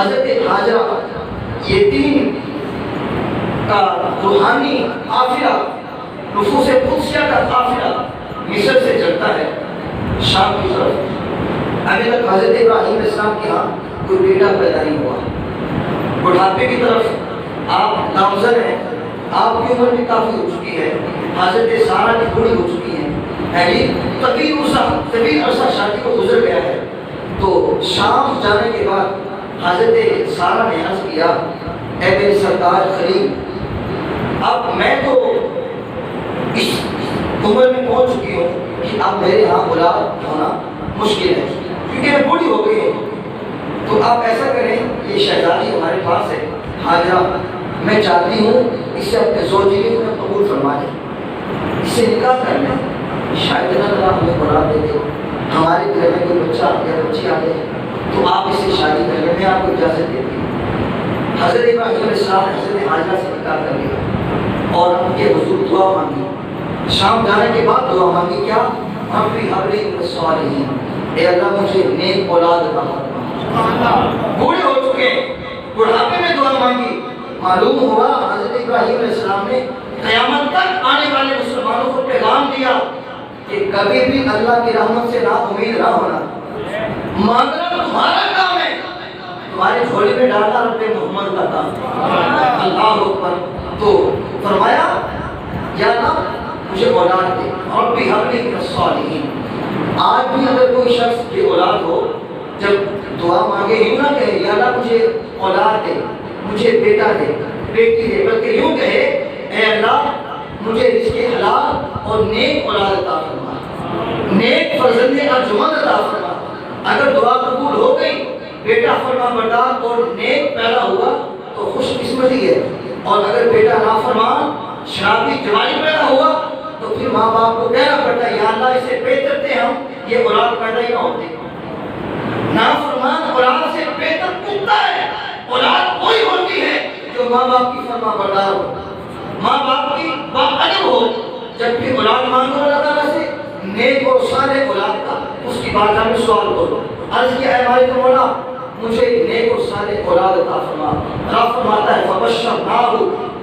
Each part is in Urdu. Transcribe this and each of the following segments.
حضرت حاجرہ یہ دین کا روحانی قافلہ، نفوس قدسیہ کا قافلہ مصر سے چلتا ہے شام کی طرف۔ ابھی تک حضرت ابراہیم علیہ السلام کے ہاں کوئی بیٹا پیدا نہیں ہوا۔ بڑھاپے کی طرف آپ نامزد ہیں، آپ کی عمر بھی کافی ہو چکی ہے، حضرت سارہ کی بوڑھی ہو چکی ہیں، یعنی طویل عرصہ شادی کو گزر گیا ہے۔ تو شام جانے کے بعد حضرت سارہ نے عرض کیا، اے میرے سرکار خلیل، اب میں تو اس عمر میں پہنچ چکی ہوں کہ اب میرے ہاں اولاد ہونا مشکل ہے کیونکہ میں بوڑھی ہو گئی ہوں۔ تو آپ ایسا کریں، یہ شہزادی ہمارے پاس ہے حاجرہ، میں چاہتی ہوں اس سے اپنے زوجی کو میں قبول فرما لیں، اس سے نکاح کر لیں، شاید اللہ تعالیٰ ہمیں اولاد دے دے، ہمارے گھر میں کوئی بچہ یا بچی آ جائے تو آپ اس سے شادی کر لیں، میں آپ کو اجازت دیتی ہوں۔ حضرت ابراہیم علیہ السلام نے حضرت حاجرہ سے نکاح کر لیا اور ان کے حضور دعا مانگی۔ شام جانے کے بعد دعا مانگی، کیا؟ ربی حب لی من الصالحین، اے اللہ مجھے نیک اولاد عطا فرما۔ بوڑھے ہو چکے، بڑھاپے میں دعا مانگی۔ معلوم ہوا حضرت ابراہیم علیہ السلام نے قیامت تک آنے والے مسلمانوں کو پیغام دیا کہ کبھی بھی اللہ کی رحمت سے نا امید نہ ہونا، مانگنا تمہارا کام ہے، تمہاری جھولی میں ڈالنا رب محمد کا کام۔ اللہ اکبر۔ تو فرمایا یا اللہ مجھے اولاد دے، اور بھی حب لی من الصالحین۔ آج بھی اگر کوئی شخص کی اولاد ہو، جب دعا مانگے یوں نہ کہے یا اللہ مجھے اولاد دے، مجھے بیٹا دے، بیٹی دے، بلکہ یوں کہے اے اللہ مجھے رزق حلال اور نیک اولاد عطا فرما، نیک فرزند ارجمند عطا فرما۔ اگر دعا قبول ہو گئی، بیٹا فرما بردار اور نیک پیدا ہوا تو خوش قسمتی ہے، اور اگر بیٹا نافرمان شرابی جوانی پیدا ہوا تو پھر ماں باپ کو کہنا پڑتا ہے یا اللہ اسے بہتر تھے ہم یہ اولاد پیدا ہی نہ ہوتی۔ نافرمان اولاد سے بہتر کتا ہے۔ اولاد وہی ہوتی ہے جو ماں باپ کی فرما بردار ہو، ماں باپ کی باادب ہو۔ جب بھی اولاد مانگو اللہ تعالیٰ سے نیک اور صالح اولاد کا، اس کی بارگاہ میں سوال کرو، عرض کیا ہے مالک مولا مجھے نیک اور صالح اولاد عطا فرما۔ اللہ فرماتا ہے فبشرناہ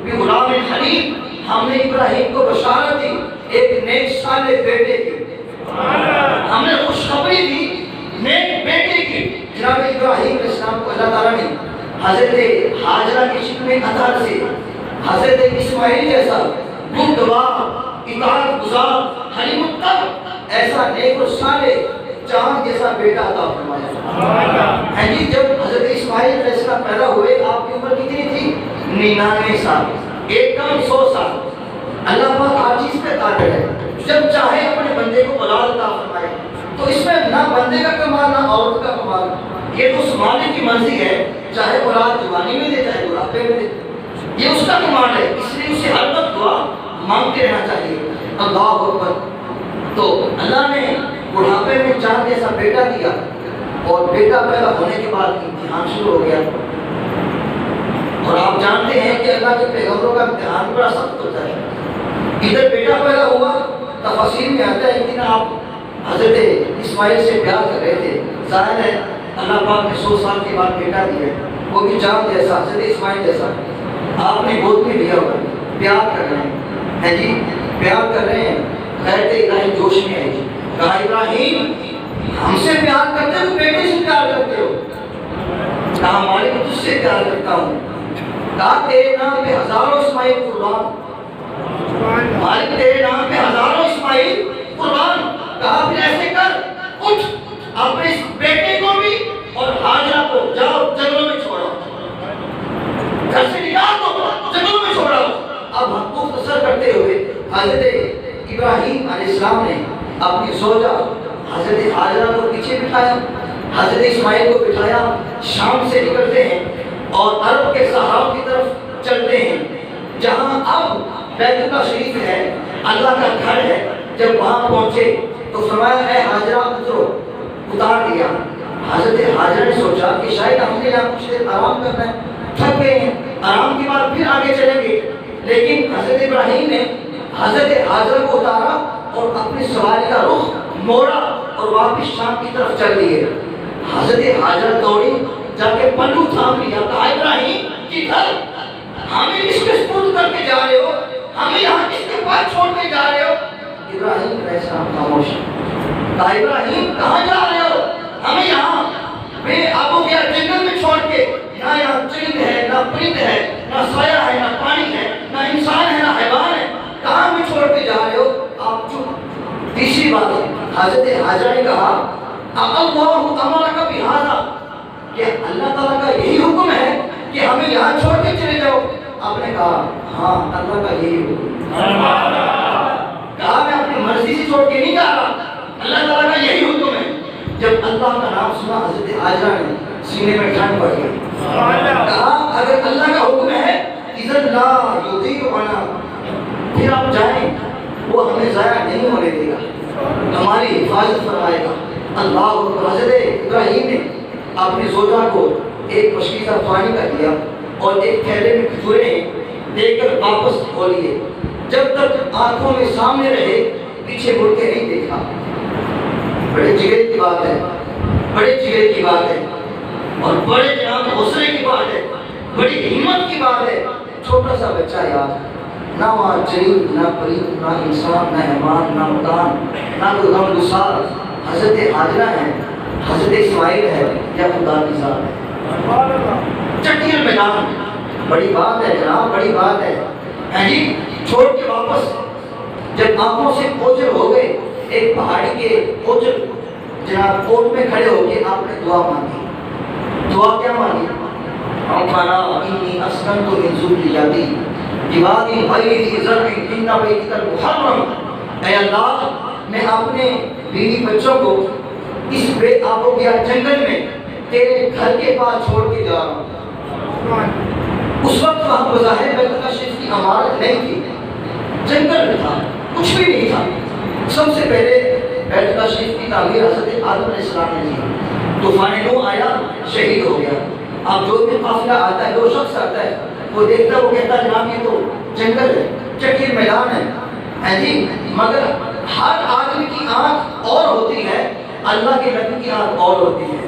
بغلام حلیم، ہم نے ابراہیم کو بشارت دی ایک نیک صالح بیٹے کی، ہم نے خوشخبری دی نیک بیٹے کی۔ جناب ابراہیم علیہ السلام کو اللہ تعالیٰ نے حضرت حاجرہ کی شکل اطہر سے حضرت اسماعیل جیسا بردبار، اطاعت گزار، حلیم القلب، ایسا نیک اور صالح چاند جیسا بیٹا عطا فرمایا ہے جی۔ جب حضرت اسماعیل علیہ السلام پیدا ہوئے آپ کی عمر کتنی تھی؟ 99 سال، ایک کم 100 سال۔ اللہ پاک ہر چیز پہ قادر ہے، جب چاہے اپنے بندے کو اولاد عطا فرمائے۔ تو اس میں نہ بندے کا کمال نہ عورت کا کمال، یہ تو اس مالک کی مرضی ہے، چاہے اولاد جوانی میں دے چاہے بڑھاپے میں دے، یہ اس کا کمال ہے، اس لیے اسے ہر وقت دعا مانگتے رہنا چاہیے۔ اللہ اکبر۔ تو اللہ نے بڑھاپے میں چاند جیسا بیٹا دیا، اور بیٹا پیدا ہونے کے بعد امتحان شروع ہو گیا۔ اور آپ جانتے ہیں کہ اللہ کے پیغمبروں کا امتحان بڑا سخت ہوتا ہے۔ ادھر بیٹا پیدا ہوا، تفاصیل میں آتا ہے ایک دن آپ حضرت اسماعیل سے پیار کر رہے تھے، ظاہر ہے اللہ پاک نے 100 سال کے بعد بیٹا دیا، وہ بھی چاند جیسا، حضرت اسماعیل جیسا، آپ نے گود میں لیا ہوا، پیار کر رہے ہیں جی، پیار کر رہے ہیں، غیرت الہی جوش میں ہے جی۔ کہا ابراہیم ہم سے پیار کرتے ہو بیٹے سے پیار کرتے ہو؟ کہا مالک تجھ سے پیار کرتا ہوں۔ کہا تیرے نام پہ ہزاروں اسماعیل قربان، مالک تیرے نام پہ ہزاروں اسماعیل قربان۔ کہا پھر ایسے کر، اٹھ اپنے اس بیٹے کو بھی اور حاجرہ کو جاؤ جنگلوں میں چھوڑو، گھر سے نکال دو، جنگلوں میں چھوڑو۔ اب مختصر کرتے ہوئے حضرت ابراہیم علیہ السلام نے اپنی زوجہ حضرت حاجرہ کو پیچھے بٹھایا، حضرت اسماعیل کو بٹھایا، شام سے نکلتے ہیں اور عرب کے صحرا کی طرف چلتے ہیں، جہاں اب بیت اللہ شریف ہے، اللہ کا گھر ہے۔ جب وہاں پہنچے تو فرمایا اے حاجرہ اترو، اتار دیا۔ حضرت حاجرہ نے سوچا کہ شاید ہم نے یہاں کچھ دیر آرام کرنا ہے، تھک گئے ہیں، آرام کے بعد پھر آگے چلیں گے۔ لیکن حضرت ابراہیم نے حضرت حاجرہ کو اتارا اور اپنی سواری کا رخ موڑا اور واپس شام کی طرف چل دیے۔ حضرت حاجرہ دوڑی جا کے پلو تھام لیا، کہا ابراہیم کی گھر ہمیں اس کے سپرد کر کے جا رہے ہو، ہمیں یہاں کس کے پاس چھوڑ کے جا رہے ہو؟ ابراہیم علیہ السلام خاموش، کہا ابراہیم کہاں جا رہے ہو؟ ہمیں یہاں بے آب و گیا جنگل میں چھوڑ کے، نہ یہاں چرند ہے، نہ پرند ہے، نہ سایہ ہے، نہ پانی ہے، نہ انسان ہے، نہ حیوان ہے، کہاں ہمیں چھوڑ کے جا رہے ہو؟ آپ چپ۔ تیسری بات حضرت حاجرہ نے کہا اللہ امرک بہذا، کہ اللہ تعالیٰ کا یہی حکم ہے کہ ہمیں یہاں چھوڑ کے چلے جاؤ؟ آپ نے کہا ہاں اللہ کا یہی حکم ہے۔ کہا میں اپنی مرضی سے چھوڑ کے نہیں جا رہا، اللہ تعالیٰ کا یہی حکم ہے۔ جب اللہ کا نام سنا حضرت حاجرہ نے سینے میں ٹھنڈ پڑ گئی، کہا اگر اللہ کا حکم ہے اذن لا یضیعنا، پھر آپ جائیں، وہ ہمیں ضائع نہیں ہونے دے گا، ہماری حفاظت فرمائے گا۔ اللہ اکبر۔ حضرت ابراہیم نے اپنی زوجہ کو ایک مشکیزہ پانی کا دیا اور ایک تھیلے میں کھجوریں دے کر واپس ہو لیے، جب تک آنکھوں میں سامنے رہے پیچھے مڑ کے نہیں دیکھا۔ بڑے جگرے کی بات ہے، بڑے جگرے کی بات ہے، اور بڑے جناب حوصلے کی بات ہے، بڑی ہمت کی بات ہے۔ چھوٹا سا بچہ یاد، نہ وہاں چرند، نہ پرند، نہ انسان، نہ حیوان، نہ مکان، نہ کوئی غمگسار، حضرت حاجرہ ہے، حضرت اسماعیل ہے، یا خدا کی ذات ہے۔ چٹیل میدان، بڑی بات ہے جناب، بڑی بات ہے۔ جی چھوڑ کے واپس جب آنکھوں سے اوجھل ہو گئے، ایک پہاڑی کے اوجھل جناب کوٹ میں کھڑے ہو کے آپ نے دعا مانگی۔ دعا کیا مانگی؟ ربنا انی اسکنت من ذریتی بواد غیر ذی زرع عند بیتک المحرم، اے اللہ میں اپنے بیوی بچوں کو اس بے آب و گیا جنگل میں تیرے گھر کے پاس چھوڑ کے جا رہا ہوں۔ اس وقت وہاں بظاہر بیت اللہ شریف کی عمارت نہیں تھی، جنگل میں تھا، کچھ بھی نہیں تھا۔ سب سے پہلے بیت اللہ شریف کی تعمیر حضرت آدم علیہ السلام نے کی، طوفان نوح آیا، شہید ہو گیا۔ اب جو بھی قافلہ آتا ہے، جو شخص آتا ہے، وہ دیکھتا ہے، وہ کہتا ہے جناب یہ تو جنگل ہے، چٹیل میدان ہے جی، مگر ہر آدمی کی آنکھ اور ہوتی ہے، اللہ کے نبی کی آنکھ اور ہوتی ہے۔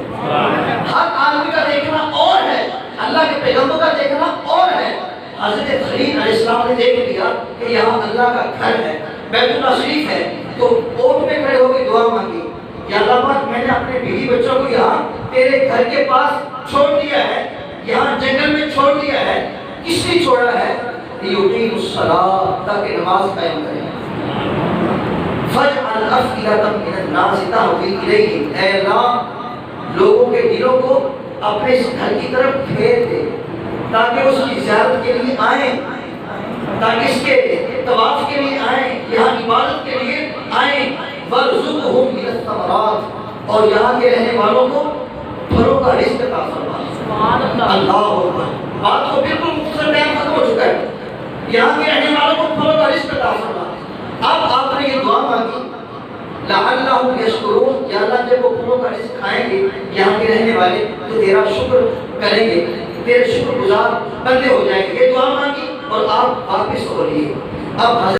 ہر آدمی کا دیکھنا اور ہے، اللہ کے پیغمبر کا دیکھنا اور ہے۔ حضرت خلیل علیہ السلام نے دیکھ لیا کہ یہاں اللہ کا گھر ہے، بیت اللہ شریف ہے، تو اوٹ میں کھڑے ہو کے دعا مانگی، یا اللہ پاک میں نے اپنے بیوی بچوں کو یہاں تیرے گھر کے پاس چھوڑ دیا ہے، یہاں جنگل میں چھوڑ دیا ہے، کس لیے چھوڑا ہے؟ لیقیموا الصلاۃ، تاکہ نماز قائم کریں۔ فاجعل افئدۃ من الناس تهوی الیہم، اے اللہ لوگوں کے دلوں کو اپنے اس گھر کی طرف پھیر دے، تاکہ اس کی زیارت کے لیے آئیں، تاکہ اس کے طواف کے لیے آئیں، یہاں عبادت کے لیے آئیں۔ وارزقہم من الثمرات، اور یہاں کے رہنے والوں کو پھلوں کا رزق عطا فرما۔ اللہ اکبر۔ بات کو بالکل مختصر ٹائم ختم ہو چکا ہے، یہاں کے رہنے والوں کو پھلوں کا رزق عطا فرما۔ اب آپ نے یہ دعا مانگی لعلہم یشکرون، یا اللہ جب وہ پھلوں کا رزق کھائیں گے یہاں کے رہنے والے تو تیرا شکر کریں گے، تیرے شکر گزار بندے ہو جائیں گے۔ یہ دعا مانگی اور آپ واپس ہو لیے۔ اب